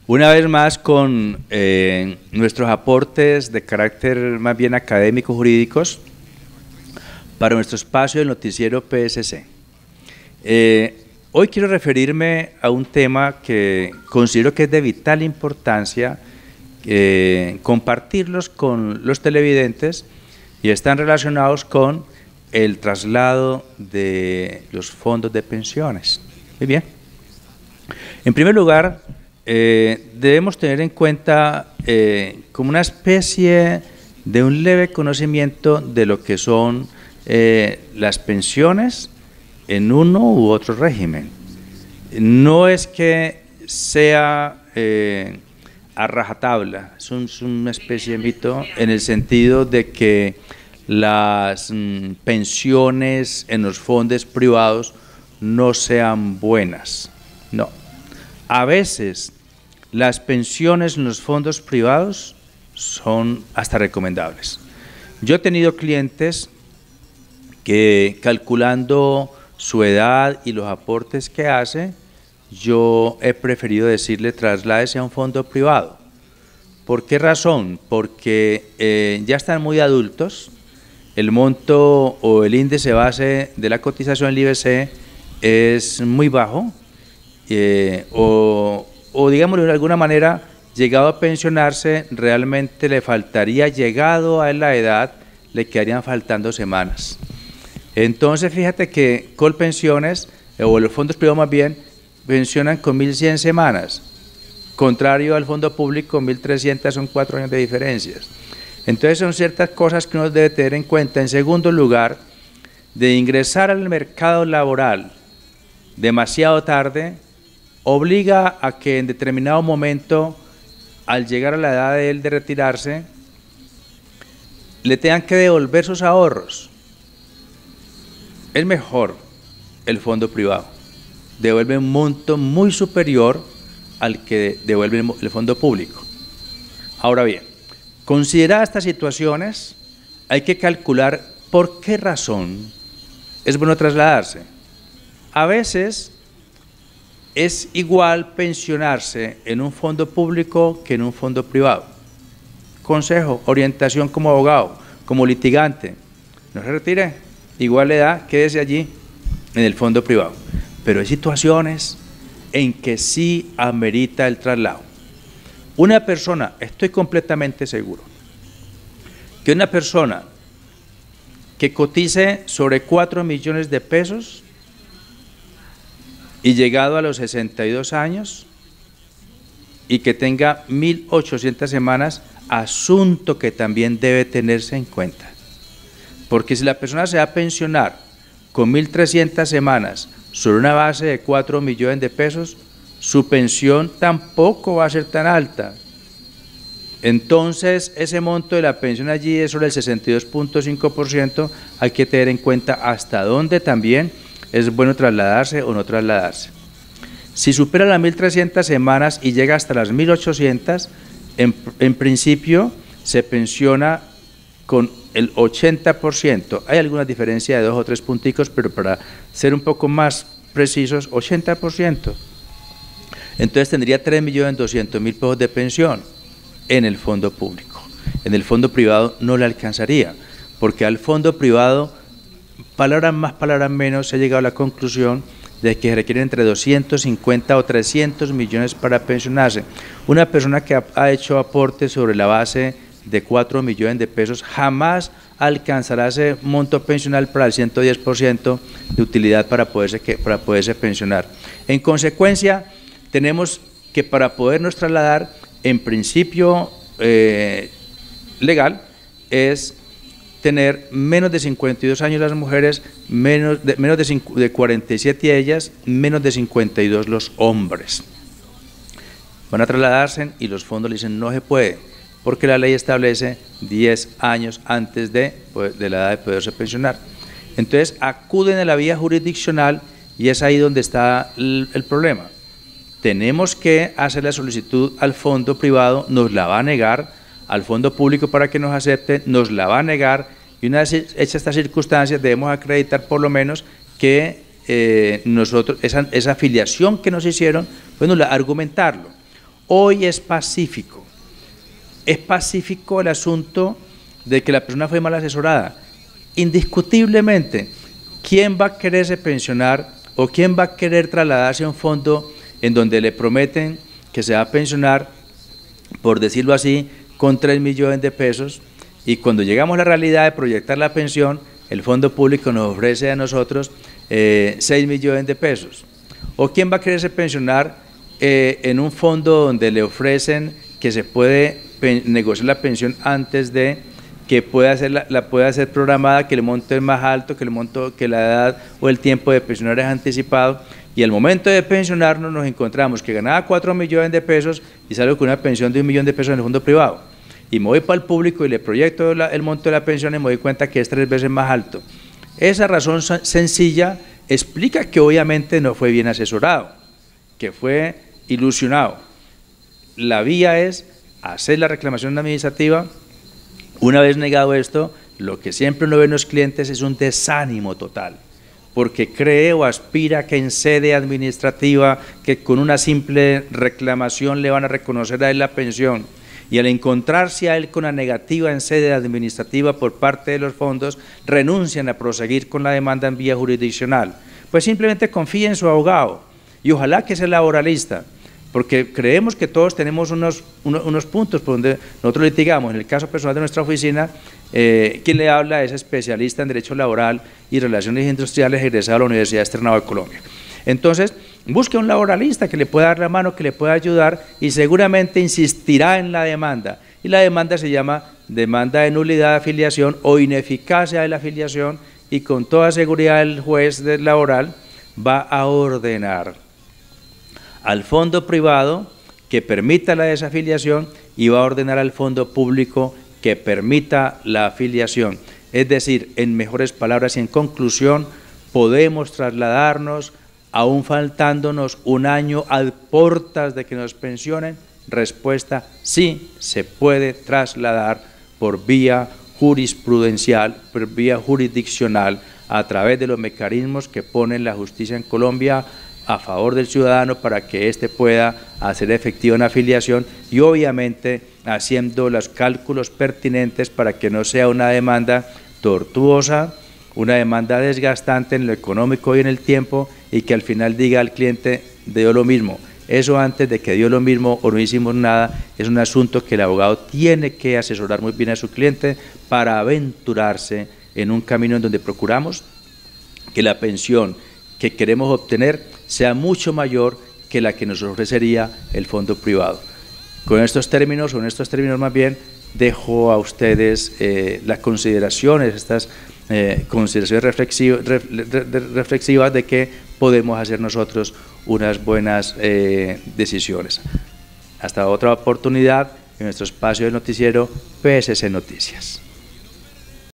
Una vez más con nuestros aportes de carácter más bien académico-jurídicos para nuestro espacio del noticiero PSC. Hoy quiero referirme a un tema que considero que es de vital importancia compartirlos con los televidentes y están relacionados con el traslado de los fondos de pensiones. Muy bien. En primer lugar, debemos tener en cuenta como una especie de un leve conocimiento de lo que son las pensiones en uno u otro régimen. No es que sea a rajatabla, es una especie de mito en el sentido de que las pensiones en los fondos privados no sean buenas, no. A veces las pensiones en los fondos privados son hasta recomendables. Yo he tenido clientes que calculando su edad y los aportes que hace, yo he preferido decirle trasládese a un fondo privado. ¿Por qué razón? Porque ya están muy adultos, el monto o el índice base de la cotización del IBC es muy bajo, o digámoslo de alguna manera, llegado a pensionarse, realmente le faltaría, llegado a la edad, le quedarían faltando semanas. Entonces, fíjate que Colpensiones, o los fondos privados más bien, pensionan con 1.100 semanas, contrario al fondo público, 1.300, son 4 años de diferencias. Entonces, son ciertas cosas que uno debe tener en cuenta. En segundo lugar, de ingresar al mercado laboral demasiado tarde, obliga a que en determinado momento, al llegar a la edad de él de retirarse, le tengan que devolver sus ahorros. Es mejor el fondo privado, devuelve un monto muy superior al que devuelve el fondo público. Ahora bien, consideradas estas situaciones, hay que calcular por qué razón es bueno trasladarse. A veces es igual pensionarse en un fondo público que en un fondo privado. Consejo, orientación como abogado, como litigante, no se retire, igual le da, quédese allí en el fondo privado. Pero hay situaciones en que sí amerita el traslado. Una persona, estoy completamente seguro, que una persona que cotice sobre 4 millones de pesos y llegado a los 62 años y que tenga 1.800 semanas, asunto que también debe tenerse en cuenta. Porque si la persona se va a pensionar con 1.300 semanas sobre una base de 4 millones de pesos, su pensión tampoco va a ser tan alta. Entonces, ese monto de la pensión allí es sobre el 62.5%, hay que tener en cuenta hasta dónde también es bueno trasladarse o no trasladarse. Si supera las 1.300 semanas y llega hasta las 1.800, en principio se pensiona con el 80%. Hay alguna diferencia de 2 o 3 punticos, pero para ser un poco más precisos, 80%. Entonces tendría 3.200.000 pesos de pensión en el fondo público. En el fondo privado no le alcanzaría, porque al fondo privado, palabras más, palabras menos, se ha llegado a la conclusión de que se requieren entre 250 o 300 millones para pensionarse. Una persona que ha hecho aportes sobre la base de 4 millones de pesos jamás alcanzará ese monto pensional para el 110% de utilidad para poderse pensionar. En consecuencia, tenemos que para podernos trasladar, en principio legal, es tener menos de 52 años las mujeres, menos de 47 ellas, menos de 52 los hombres. Van a trasladarse y los fondos le dicen no se puede, porque la ley establece 10 años antes de la edad de poderse pensionar. Entonces acuden a la vía jurisdiccional y es ahí donde está el problema. Tenemos que hacer la solicitud al fondo privado, nos la va a negar, al fondo público para que nos acepte, nos la va a negar, y una vez hechas estas circunstancias debemos acreditar por lo menos que nosotros, esa afiliación que nos hicieron, bueno, argumentarlo. Hoy es pacífico. Es pacífico el asunto de que la persona fue mal asesorada. Indiscutiblemente, ¿quién va a quererse pensionar o quién va a querer trasladarse a un fondo en donde le prometen que se va a pensionar, por decirlo así, con 3 millones de pesos, y cuando llegamos a la realidad de proyectar la pensión, el fondo público nos ofrece a nosotros 6 millones de pesos? ¿O quién va a quererse pensionar en un fondo donde le ofrecen que se puede negociar la pensión antes de que pueda ser programada, que el monto es más alto, que la edad o el tiempo de pensionar es anticipado, y al momento de pensionarnos nos encontramos que ganaba 4 millones de pesos y salgo con una pensión de 1 millón de pesos en el fondo privado, y me voy para el público y le proyecto el monto de la pensión y me doy cuenta que es 3 veces más alto? Esa razón sencilla explica que obviamente no fue bien asesorado, que fue ilusionado. La vía es hacer la reclamación administrativa. Una vez negado esto, lo que siempre uno ve en los clientes es un desánimo total, porque cree o aspira que en sede administrativa, que con una simple reclamación le van a reconocer a él la pensión, y al encontrarse a él con la negativa en sede administrativa por parte de los fondos, renuncian a proseguir con la demanda en vía jurisdiccional. Pues simplemente confíe en su abogado, y ojalá que sea laboralista, porque creemos que todos tenemos unos puntos por donde nosotros litigamos. En el caso personal de nuestra oficina, quien le habla es especialista en Derecho Laboral y Relaciones Industriales, egresado a la Universidad Externado de Colombia. Entonces, busque un laboralista que le pueda dar la mano, que le pueda ayudar, y seguramente insistirá en la demanda. Y la demanda se llama demanda de nulidad de afiliación o ineficacia de la afiliación, y con toda seguridad el juez laboral va a ordenar al fondo privado que permita la desafiliación y va a ordenar al fondo público que permita la afiliación. Es decir, en mejores palabras y en conclusión, podemos trasladarnos, aún faltándonos un año a portas de que nos pensionen. Respuesta: sí, se puede trasladar por vía jurisprudencial, por vía jurisdiccional, a través de los mecanismos que pone la justicia en Colombia a favor del ciudadano para que éste pueda hacer efectiva una afiliación, y obviamente haciendo los cálculos pertinentes para que no sea una demanda tortuosa, una demanda desgastante en lo económico y en el tiempo, y que al final diga al cliente: dio lo mismo. Eso antes de que dio lo mismo o no hicimos nada, es un asunto que el abogado tiene que asesorar muy bien a su cliente para aventurarse en un camino en donde procuramos que la pensión que queremos obtener sea mucho mayor que la que nos ofrecería el fondo privado. Con estos términos más bien, dejo a ustedes las consideraciones, estas consideraciones reflexivas de que podemos hacer nosotros unas buenas decisiones. Hasta otra oportunidad en nuestro espacio de noticiero PSC Noticias.